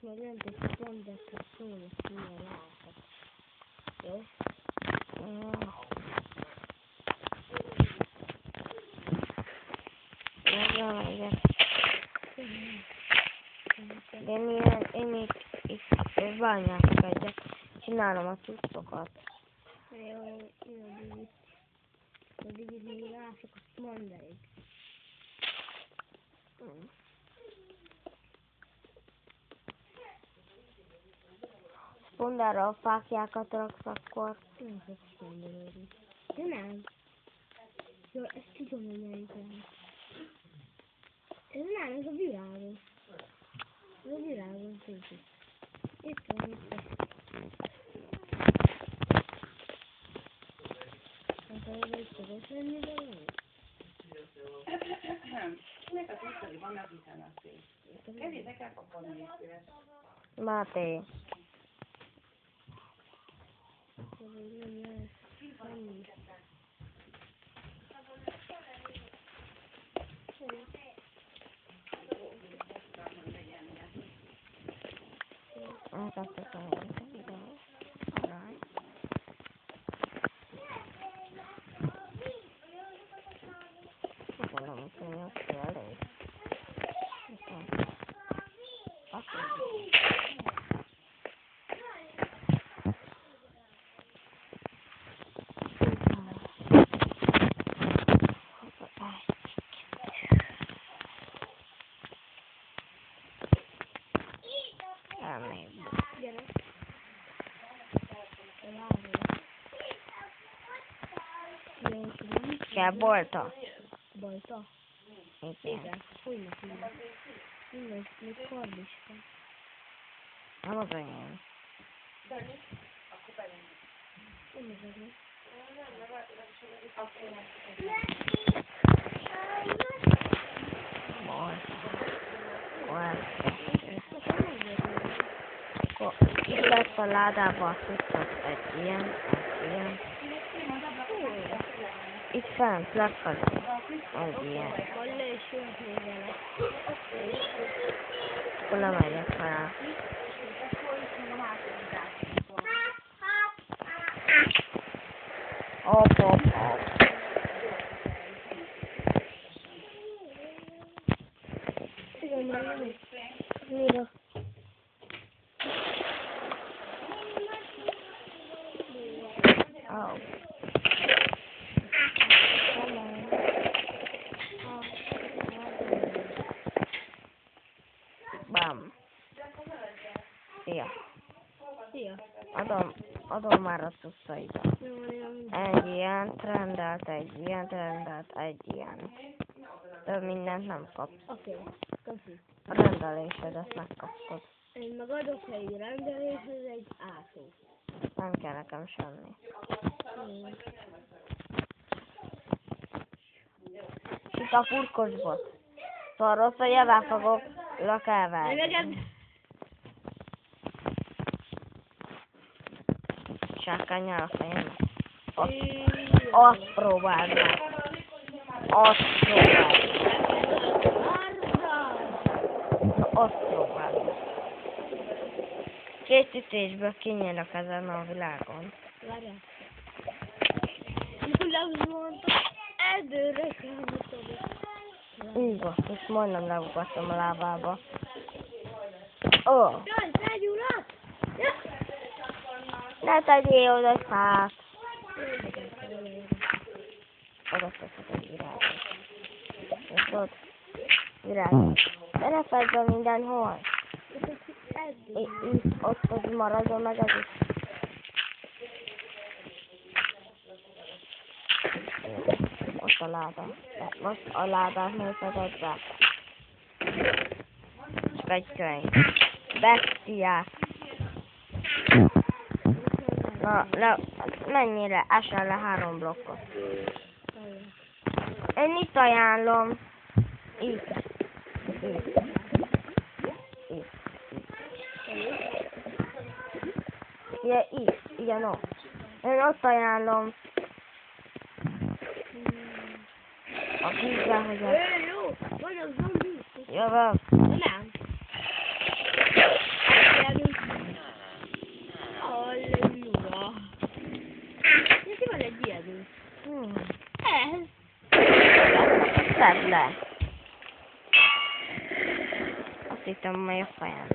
majd lent egy spondert, hogy szólni, hogy milyen látok. Jó? De én itt bányászkodjak, csinálom a cuccokat. Jó, a digit látok a sponderig. Spondára a fákjákat raksz, akkor... Nem fog sponderolni. De nem. Jó, ezt tudom, hogy melyik lehet. Ez nem, ez a virágos. Ez a virágos digit. Itt van, itt van. Hát ez tudod lenni, de van. Nek a tiszteli vannak hiszen a szél. Kevétek el pakolni egy szíves. Máté. Nem lesz semmi. Gyere. Kell bolta? Balta? Igen. Fújnak minden. Minden, még kard is van. Nem az enyém. Nem az enyém. Itt lesz a ládában a cuccot, egy ilyen. Itt fent lefelé, egy ilyen. Hallja és jött még vele. Akkor lemegyek fel. Hopp. Igen, már jó. Mira. Oh. Bam. Szia. Szia. Adom már a cuccaidat. Jó, Egy ilyen, rendelt, egy ilyen. Több mindent nem kapsz. Oké, köszi. A rendelésedet megkapod. Én meg adok egy rendeléshez egy ászót. Nem kell nekem semmi. Itt a furkosbot. Szóval rossz, hogy ebben fogok elvágni. Neked? Sákányál a fejemet. Azt próbáld meg. Azt próbáld meg. Két ütésből kinyílok ezen a világon. Várjál. Amikor mondtam, erdőre kell mutatni. És majdnem leugottam a lábába. Ó! Jaj, tegy urat! Ne tegyél oda egy fát! Oda teszek egy virágot. És ott virágot. De ne fedd be mindenhol! Ott az maradjon meg ez is. Ott a láda. Most a ládát nézheted be. Csak egy könyv. Bestiák. Na, mennyire? Esel le 3 blokkot. Én itt ajánlom. Itt. Ja, itt. Igen, ott. Én ott ajánlom. A vízben, hogy ez... Jó, vagy a zombi. Jövök. Nem. tedd le. Azt hittem, majd a fejem.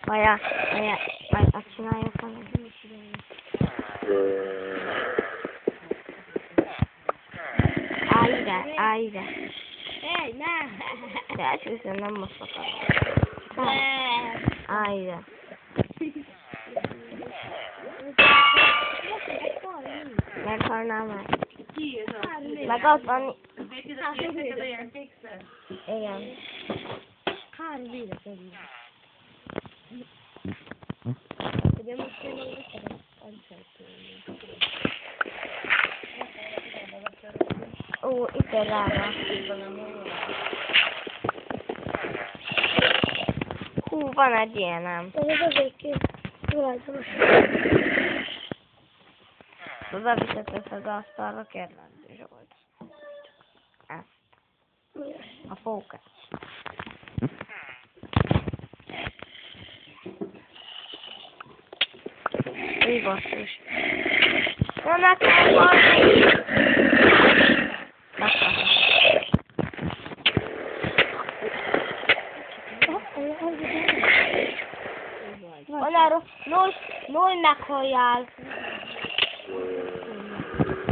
Majd azt csinálja a fejem. Állj ide. Hey, ne! De elcsúszom, nem most akarom. Állj ide. Meghalnál meg. Ki ez a? Meg ott van... Ezeket a ilyen fixet? Igen. 3 éve kerül. Ugye most én meg akarok ancsoltolni. Ó, itt a ráma. Hú, van egy ilyenem. Ez azért kész. Tulajdonos. Beviszed az asztalra, kérlek, Zsolt. Ezt. A fókát. Így basszus. Na, nekem van! Oláról, noj meghalljál!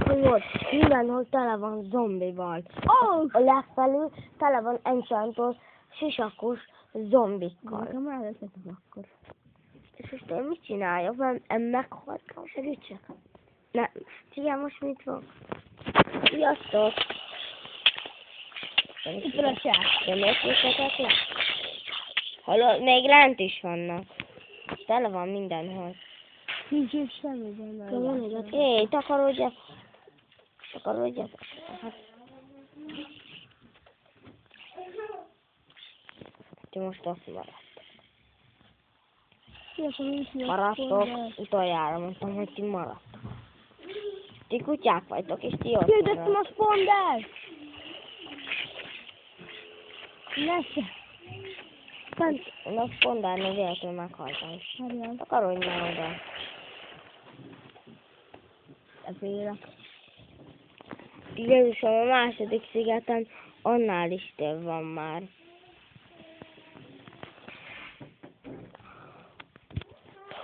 Tudod, mindenhol tele van zombival. A legfelül tele van enchantos, sisakos zombikkal. Nekem elvezetem akkor. És most én mit csináljak? Mert meghaltam. Segítsek. Ne, figyelj, most mit van? Sziasztok! Itt van a sár. De miért készítettek le? Hallod, még lent is vannak. Tele van mindenhol. Nincs itt semmi benne. Hé, takarodjatok. Takarodjatok. Ti most azt maradtok, utoljára mondtam, hogy ti maradtok. Ti kutyák vagytok, és ti ott Küldöttem a spondert! Nesze! Én a spondárnál véletlenül meghaltam. Takarodj már oda. Félek. Jézusom, a második szigeten annál is több van már.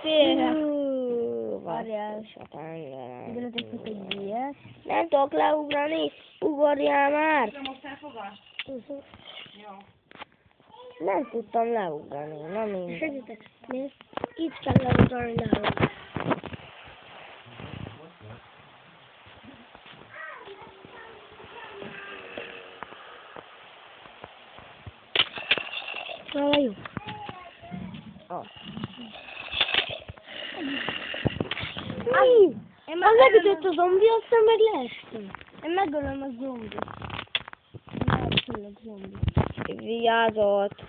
Félek. Várjál. Üzenetek egy ilyet. Nem tudok leugrani, ugorjál már! De most elfogasz? Jó. Nem tudtam leugrani, na mindegy. Segítek. Nézd. Itt kell leugrani nálam. Na, jó. Mi? Az megütött a zombi, aztán meg leestem. Én megölöm a zombit. Tényleg zombi. Vigyázott.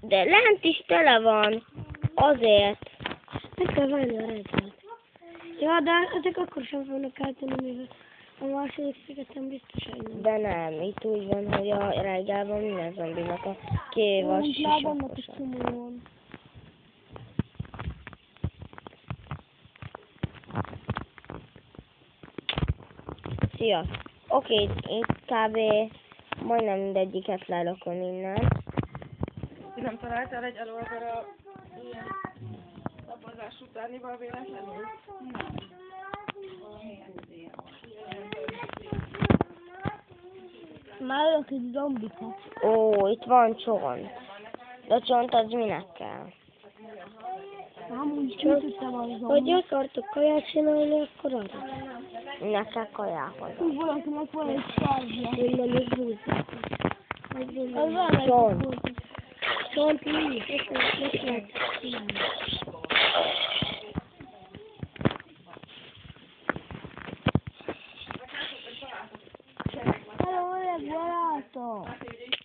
De lent is tele van. Azért. Meg kell venni a reggelt. Ja, de ezek akkor sem fognak eltenni, mivel a második szigeten biztosan nem. De nem, itt úgy van, hogy a reggelben minden zombinak a kévas sisakosa. Szia! Oké, itt kb. Majdnem mindegyiket lelököm innen. Nem találtál egy alulra ilyen szapozás utánival véletlenül? Nem. Már ölök egy zombikat. Ó, itt van csont. De a csont az minek kell? Amúgy csöntöttem a zombit. Hogy akartok kaját csinálni, akkor arra. Minek kell kajához? Úgy valakinek van egy sarja. Minden is búzzák. Az van egy Csont. Csont mi? Ezt lehet csinálni. Hello, öreg barátom!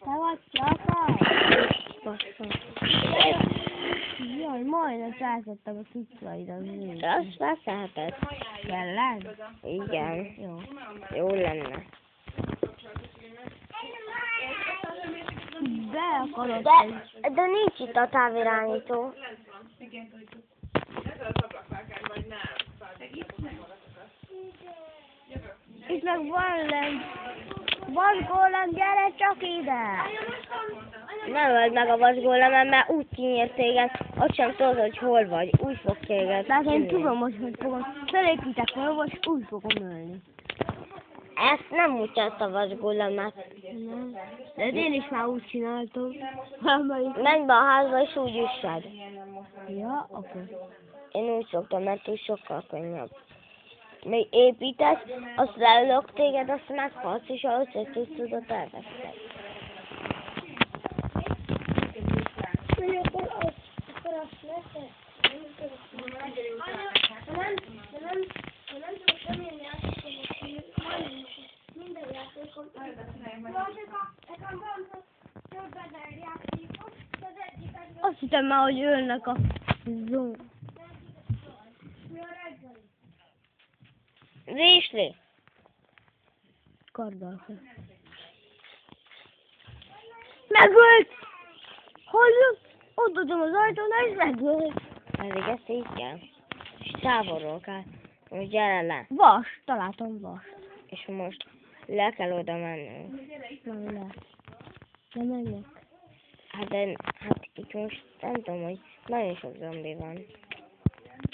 Te vagy csapás? Jaj, majdnem felszedtem a cuccaidat. De azt veszelheted. Tényleg? Igen. Jó. Jó lenne. Be akarod. De nincs itt a távirányító. Igen, tudjuk. Ez az ablakvágány, vagy nem? Itt meg van lent. Vasgólem, gyere csak ide! Nem öld meg a vasgólemen, mert úgy kinyír téged, ott sem tudod, hogy hol vagy. Úgy fog téged. Tehát én kinyírni. tudom, hogy fogom. Felépítek valahol, és úgy fogom ölni. Ezt nem mutatta a vasgólemet. Nem. De én is már úgy csináltam. Menj be a házba, és úgy üssed. Ja, akkor. Én úgy szoktam, mert úgy sokkal könnyebb. Még építesz, azt leülök téged, azt meghalsz, és ha össze tudod elveszteni. Azt hittem már, hogy ölnek a zomb. Vésli! Karddal. Megölt! Hogy? Ott adom az ajtónál, és megölt. Pedig ezt így kell. És távolról kell. Most gyere le. Vas, találtam vas. És most le kell oda mennünk. Na, le. Nem menjek. Hát itt most nem tudom, hogy nagyon sok zombi van.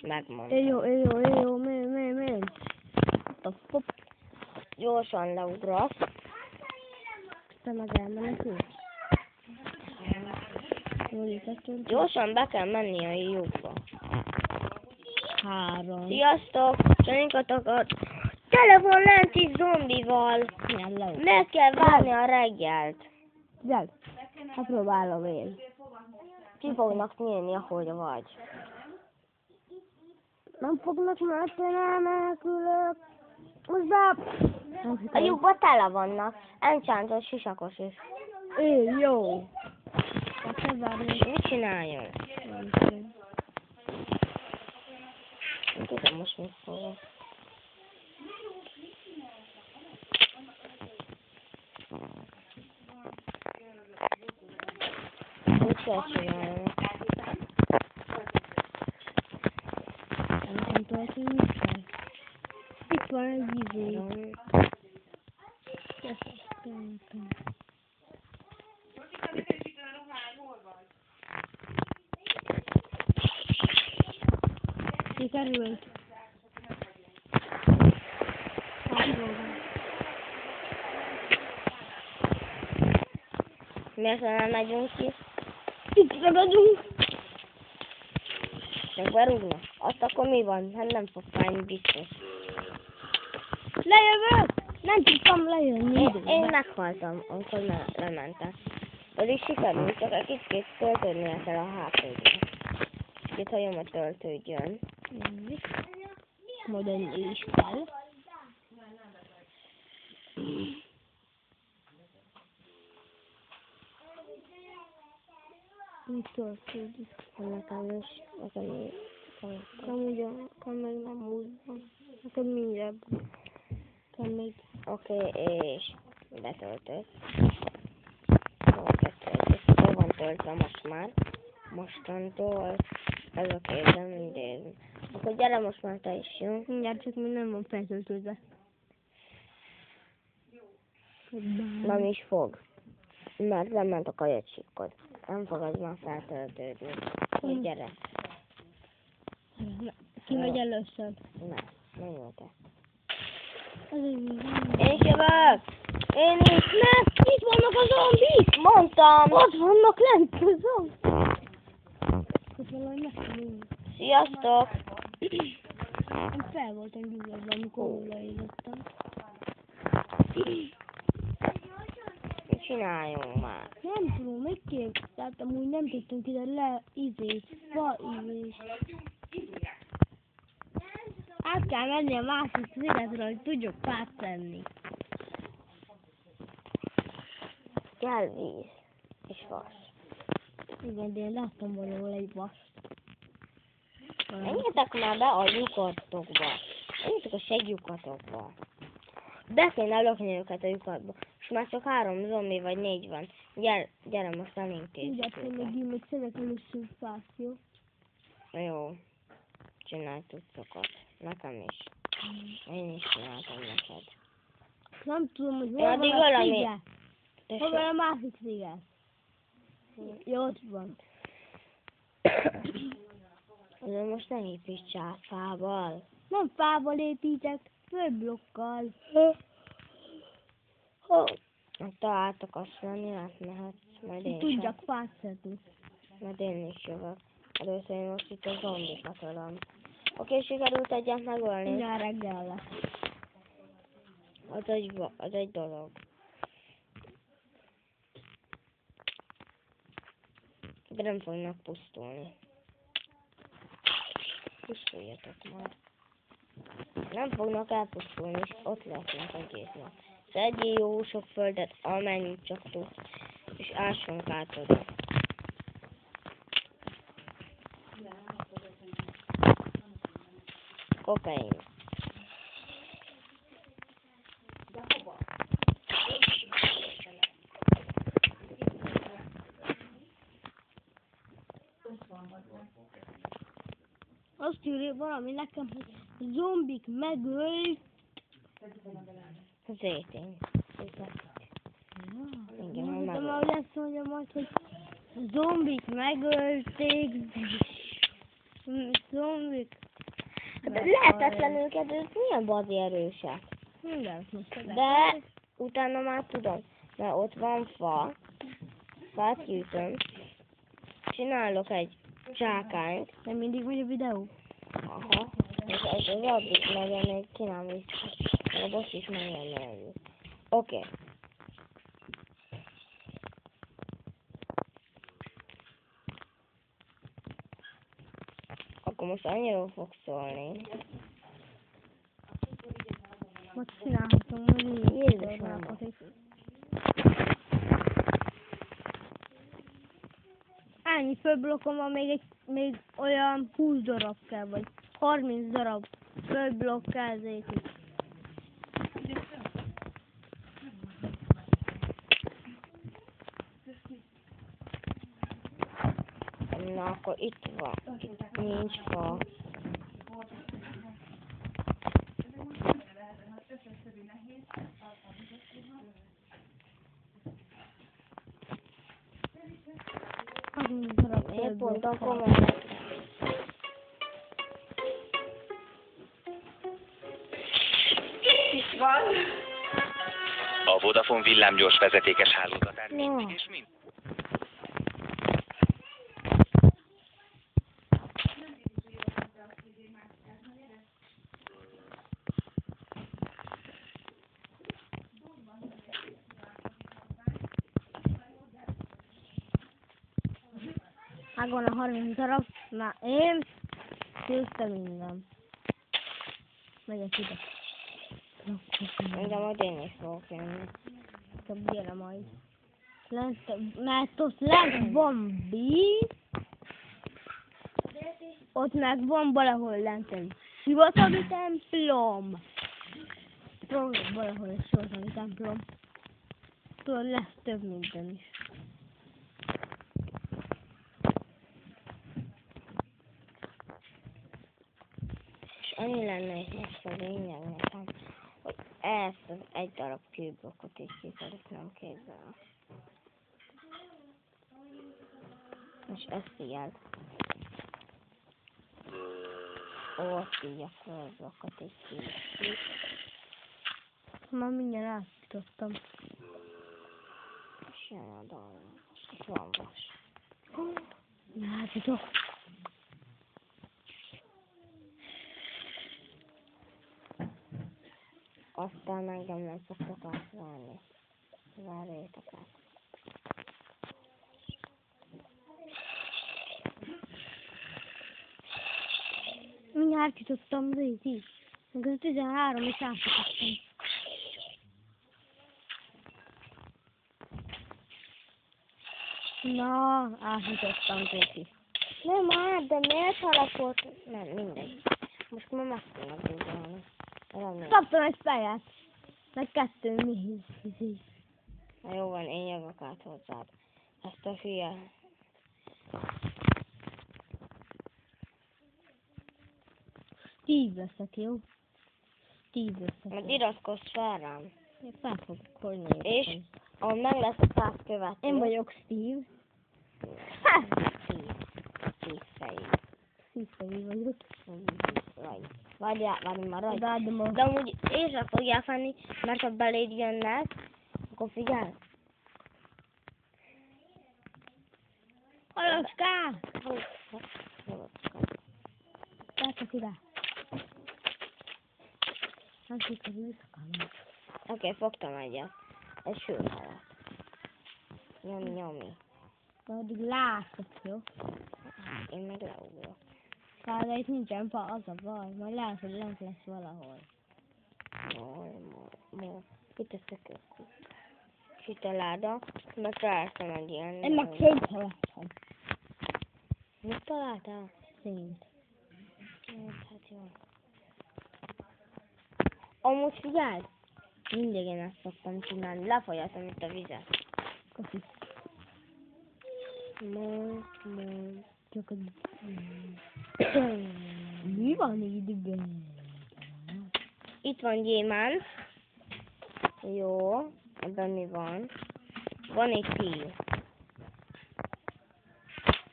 Megmondom. Jó, menj. Hopp. Gyorsan leugrasz. Te meg elmenekül. Gyorsan be kell menni a lyukba. 3. Sziasztok! Csaninkat telefon lent is zombival. Meg kell várni a reggelt. Gyere, hát próbálom én. Ki fognak nyílni, ahogy vagy. Nem fognak, mert én elmenekülök. Most be... A lyukban tele vannak. Enchántos sisakos is. Jó. Hát te várj. Mit csináljunk? Nem tudom most mit fogok. Mit kell csinálni? Nem tudod, hogy mit kell. Itt van egy izé. Sikerült. Miért nem megyünk ki? Itt ragadunk. Csak berúgnak. Azt akkor mi van? Hát nem fog fájni biztos. Lejövök! Nem tudtam lejönni. Én meghaltam, amikor lementem. Pedig sikerült, csak egy kicsit töltődnie kell a hátulra. Kicsit hagyom, hogy töltődjön. Majd ennyi is kell. Mit töltődik? Nekem is, nekem Nekem meg nem úgy van. Nekem mindjárt. Nekem még. Oké, és betöltött. Be van töltve most már. Mostantól ez a kézem mindig. Akkor gyere most már te is, jó? Mindjárt csak még nem van feltöltődve. Nem is fog. Mert lement a kajacsíkod. Nem fog az már feltöltődni. Úgy gyere. Ki megy először? Nem jó te. Én Én jövök! Én is! Ne! Itt vannak a zombik! Mondtam! Ott vannak lent a zombik! Ott valahogy megtanulni. Sziasztok! Én fel voltam gyulladva, amikor odaéreztem. Mit csináljunk már? Nem tudom, mit kéne? Tehát amúgy nem tudtunk ide le fa ízés. Át kell menni a másik szigetre, hogy tudjuk fát tenni. Kell víz. És vas. Igen, de én láttam valahol egy vast. Menjetek már be a lyukatokba. Menjetek a seglyukatokba. Be kéne lökni őket a lyukatba. És már csak 3 zombi vagy 4 van. Gyere most elintézzük Mindjárt én őket. meg szedek először fát, jó? Jó. Csinálj cuccokat. Nekem is. Én is csináltam neked. Nem tudom, hogy Ja, hol addig van a valami- sziget. De Hol van a másik sziget? Jó, ott van. de most ne építs át fával. Nem fával építek, földblokkal. Hát te át akarsz venni, átmehetsz. Majd én Tudjak fát szedni. Majd én is jövök. Először én most itt a zombikat ölöm. Oké, sikerült egyet megölni. Mindjárt reggel lesz. Az egy dolog. De nem fognak pusztulni. Pusztuljatok már. Nem fognak elpusztulni, és ott lesznek egész nap. Szedjél jó sok földet, amennyit csak tudsz, és ássunk át oda. Kokain. Azt írja valami nekem, hogy zombik megölt. Zétény. Igen, Nem már tudom, ahogy azt mondja majd, hogy zombik megölték. Zombik. de lehetetlen őket, ők milyen bazi erősek. Mindent most De utána már tudom, mert ott van fa, fát gyűjtöm, csinálok egy csákányt, nem mindig megy a videó. aha, és ez az addig megy, még ki nem is, a boss is megjön. Oké. Akkor most annyira fog szólni. Most csinálhatunk, hogy Jézus Mária. Ennyi földblokkom van, még olyan 20 darab kell, vagy 30 darab földblokk kell zétik. Na, akkor itt van. Itt nincs fa. Miért pont akkor van? Itt van. A Vodafone villámgyors vezetékes hálózatán Ja. mindig és mind. Megvan a 30 darab, na én tűztem minden. Megyek ide. De majd én is fogok jönni. Több gyere majd. Mert ott lent van víz. Ott meg van valahol lent egy sivatagi templom. Valahol egy sivatagi templom. Tudod, lesz több minden is. És annyi lenne itt most a lényeg nekem, hogy ezt az egy darab kőblokkot is ki szeretném képzelni. És ezt ilyen. Ott így a földblokkot is ki. Már mindjárt átítottam. És jön a dalra. És van vas. Átítok. Aztán engem nem szoktak átvárni. Várjátok át. Mindjárt átítottam az így. Meg az 13 és átítottam. Na, átítottam Péti. Nem már, de miért halapott? Nem, mindegy. Most már meg tudnak dugálni. Remélem. Kaptam egy fejet. Meg 2 méz. Na jó van, én jövök át hozzád. Ezt a hülye. Steve leszek, jó? Steve leszek. Majd iratkozz fel rám. Fel fogok holni. És ahol meg lesz a 100 követő. Én vagyok Steve. Szívfejű. vagyok. Várj, maradj. Odaadom a... De amúgy észre fogják venni, mert ha beléd jönnek, akkor figyelj. Halacskák! Látok ide. Nem sikerül visszakalni. Oké, fogtam egyet. Egy sülhalat. Nyomi. De addig látok, jó? Én meg leugrok. Hát de itt nincsen fa, az a baj. Majd lehet, hogy lent lesz valahol. Itt a szökőkút. És itt a láda, meg találtam egy ilyen... Én meg fönt haladtam. Mit találtál? Szint. Hát jó. Amúgy figyelj! Mindig én ezt szoktam csinálni. Lefolyáltam itt a vizet. Köszi. Csak a... Mi van idegen? Itt van gyémánt. Jó. Ebben mi van? Van egy tíz.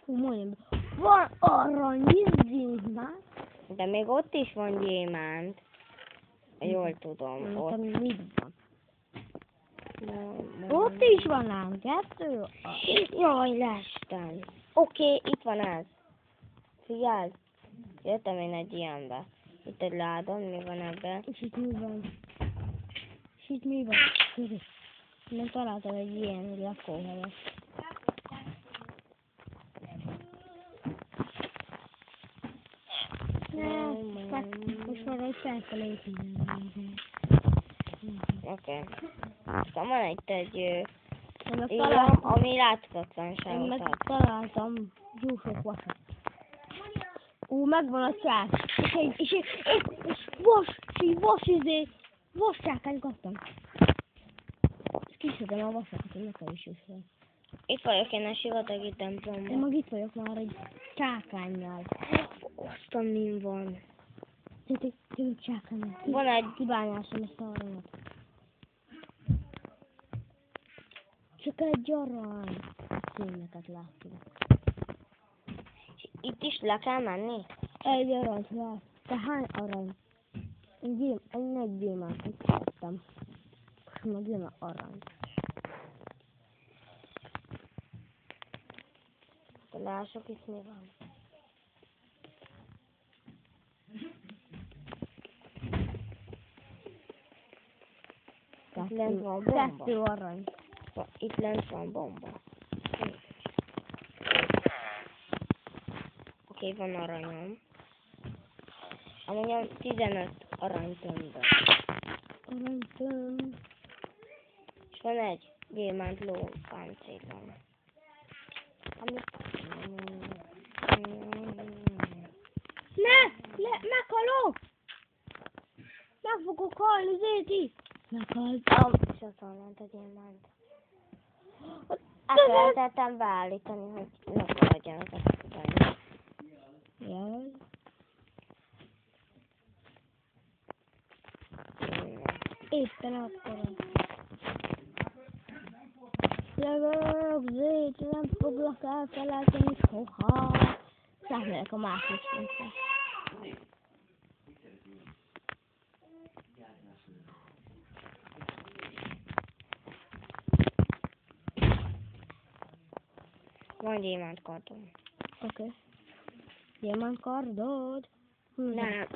Hú, mondjam. Van arany gyémánt? De még ott is van gyémánt. Jól tudom. Ott. Ott. Mit van? Ott is van ám, 2. Jaj, lestem. Oké, itt van ez. Figyelj. Jöttem én egy ilyenbe. Itt egy ládon, mi van ebben? És itt mi van? És itt mi van? Nem találtam egy ilyen lakóhelyet. Most már egy fel kell építeni. Oké. Aztán van itt egy Én meg illam, találtam, ami én láthatatlanságot meg ad. találtam gyúsok vasat. Megvan a csák. És vassákány kaptam. És kiszedem a vasakat, hogy nekem is jusson. Itt vagyok én a sivatagi Én templomban. meg itt vagyok már egy csákánnyal. Aztán mi van? Tényleg csákánnyal. Van egy... Kibányásom ezt a aranyat. Csak egy arany. Színeket látjuk. Itt is le kell menni? Egy arany lát. Te hány arany? Egy gyémánt kaptam. És meg jön a arany. De lássuk itt mi van. Itt lent van bomba. 2 arany. Itt lent van bomba. Oké, van aranyom. Amúgy 15 aranytömböt. Aranytömb. És van egy gyémánt ló páncélom. Meghalok! Meg fogok halni, Zéti! Meghaltam. És azon ment a gyémánt. Elfelejtettem beállítani, hogy ne maradjanak a szakadani. Jaj. Éppen akkor. Legalább Zéti, nem foglak elfelejteni soha. Számolják a másik szinten. Van gyémánt kardom. Oké. Gyémánt kardod? Nem,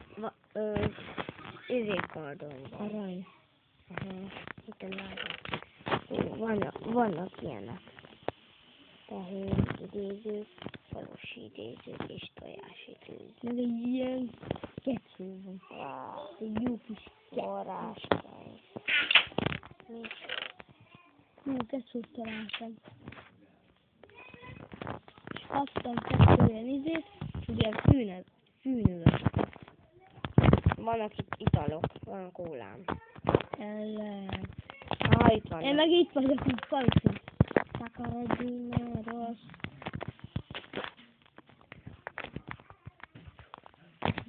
kardom. Arany. Itt a láda. Vannak ilyenek. Tehén idézők, falusi idézők és tojás idézők. Meg egy ilyen kecó van. Egy jó kis Forráskely. jó kecót találtam. És kaptam 2 ilyen izét, és ugye fűnözök. Vannak itt italok, van kólám. Ellen. Itt van. Én meg itt vagyok, a falusi. Takaradínáros.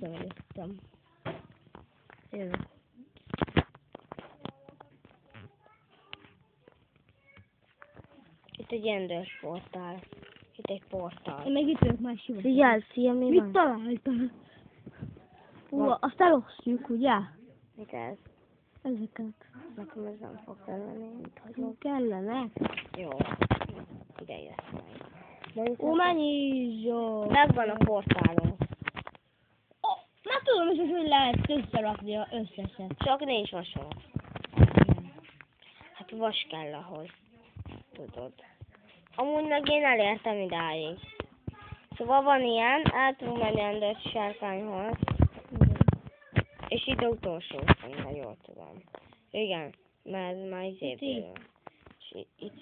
Szörültem. Jövök. egy rendőrs portál. Itt egy portál. Én meg itt vagyok már sivatag. Figyelj, szia, mi Mit van? találtál? Van. Azt elosztjuk, ugye? Mit ez? Ezeket. Nekem ez nem fog kelleni, mint hagyom. Kellene. Jó. Ide jössz meg. Mondjuk, Mennyi zsó. megvan a portálunk. Már tudom is, hogy lehet összerakni az összeset. Csak nincs vasunk. Hát vas kell ahhoz. Tudod. Amúgy meg én elértem idáig. Szóval van ilyen, el tudunk menni rendőrs sárkányhoz. És itt utolsó, ha jól tudom. Igen, mert ez már izéből.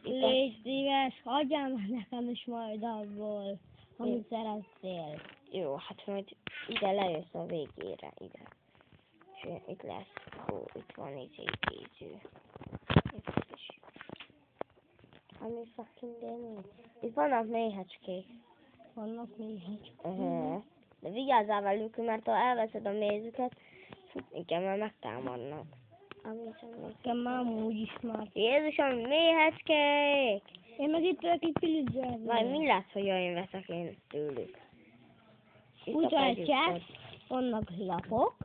Légy szíves, hagyjál már nekem is majd abból, amit szerettél. Jó, hát majd ide lejössz a végére, ide. És itt lesz, itt van ízű. Itt is. Ami fucking nincs. Itt vannak méhecskék. Vannak méhecskék. De vigyázzál velük, mert ha elveszed a mézüket, igen, mert megtámadnak. Nekem már amúgy is már. Jézusom, méhecskék! Én meg itt vagyok egy pillanatban. Vagy mi lesz, hogy én veszek én tőlük? Úgy van egy csepp, vannak lapok.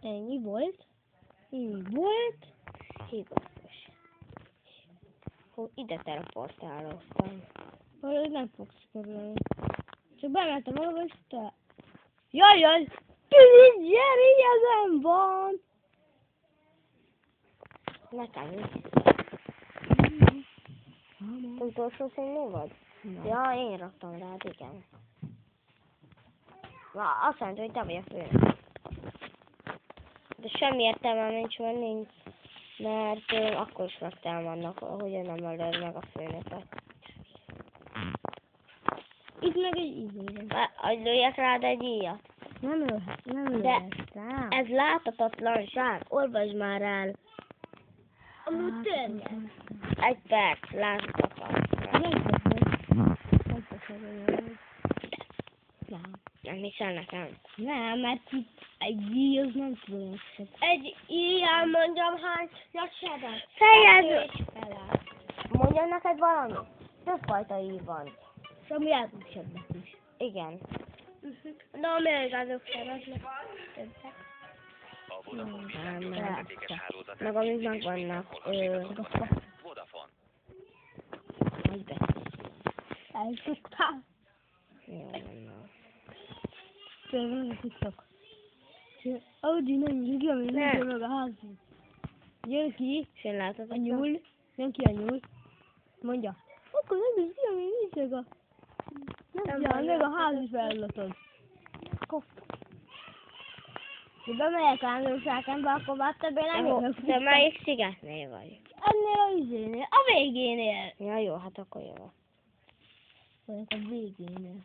Ennyi volt. Hibásos. Hú, ide teleportálóztam. Valahogy nem fogsz kerülni. Csak bementem valahol, és te... Jaj! Gyeri, ezen van! Nekem is. Utolsó színű vagy? Ja, én raktam rád, igen. Azt mondta, hogy te vagy a főnök. De semmi értelme nincs, mert akkor is megtámadnak, hogy nem ölöd meg a főnöket. Itt meg egy ízében. Hogy lőjek rád egy íjat? Nem ölhetsz rá. Ez láthatatlanság, olvasd már el. Amúgy tényleg. Egy perc, láthatatlanság. Nem hiszel nekem? Nem, mert itt egy íj az nem tudom. Egy íjjel mondjam hányat sebet. Fejezd! Mondjam neked valami? Többfajta íj van. Semmi elmúlsabbak is. Igen. De még azok sebetnek. A Vodafone villámgyors vezetékes hálózat. Meg amik megvannak. Vodafone. Hogy beszélsz? Elszoktál? Jó, van. Például a TikTok. Audi nem nyílik, ami nem meg a házban. Jön ki És én látod, a nyúl, jön ki a nyúl, mondja, akkor nem is ami nincs a... Nem jár meg a házi feladatot. Ha bemegyek a rendőrságba, akkor már többé nem jövök. Te melyik szigetnél vagy? Ennél a izénél, a végénél. Ja, jó, hát akkor jó. Vagyok a végénél.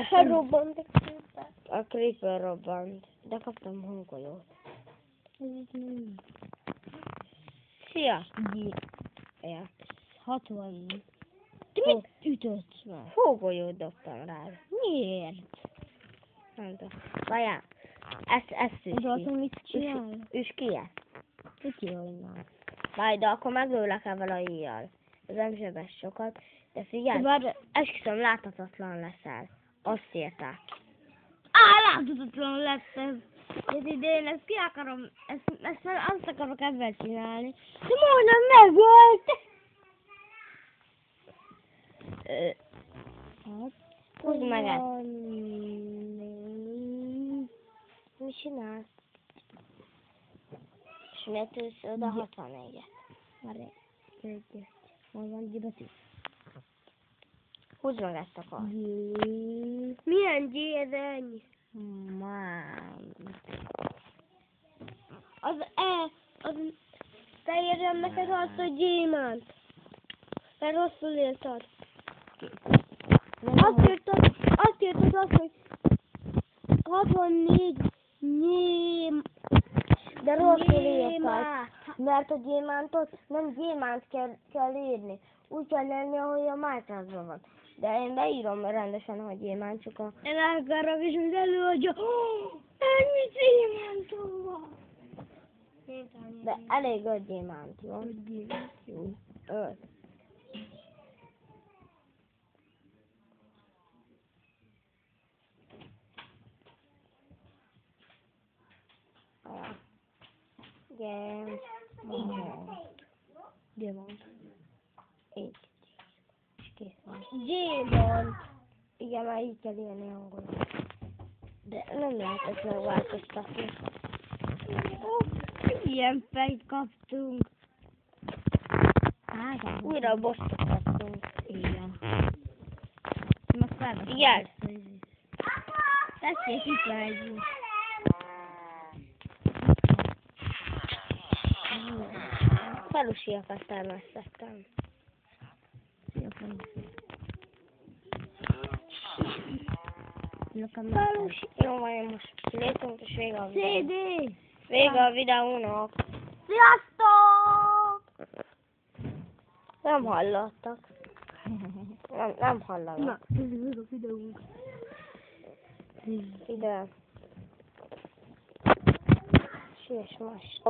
Felrobbant a creeper robbant, de kaptam hongolyót. Ez itt nem. Szia! Ja. 60. Te mit ütötsz már? Hógolyót dobtam rád. Miért? Nem tudom. Vaján, ezt üss Tudod, ki. mit csinál? Üss ki ezt. Mit csinál? Várj, de akkor meglőlek el vele íjjal. Ez nem sebes sokat. De figyelj, Bár... esküszöm, láthatatlan leszel. Azt írták. Láthatatlan lett ez. Ez idén, ezt ki akarom, ezt azt akarok ebben csinálni. De majdnem megölt! Húzd meg ezt. Mi csinálsz? És miért tűzsz oda 64-et? Várj, egyet. Hol van gyibetű? Húzd meg ezt a kart. Milyen gyédeny? Az te írjam neked azt, hogy gyémánt. Mert rosszul írtad. Azt írtad azt, hogy 64 De rosszul írtad. Mert a gyémántot nem gyémánt kell írni. Úgy kell lenni, ahogy a Minecraftban van. De én beírom rendesen, hogy gyémánt, csak a... Én elkarok, és az előadja, ennyi gyémántom van. De elég 5 gyémánt, jó? 5 gyémánt. Jó. 5. Gyémánt. Így. És kész van. Gyémánt. Igen, már így kell írni angolul. De nem lehet ezt megváltoztatni. Ilyen fejt kaptunk. Újra a bosszot kaptunk. Igen. Most felveszem. Igen. Tessék, itt van egy. Falusiakat termesztettem. Falusi. Jó, majd most kilépünk, és vége a videó. CD! Vége a videónak. Sziasztok! Nem hallottak. Nem hallanak. Na, ez a videónk. Ide. Siess most.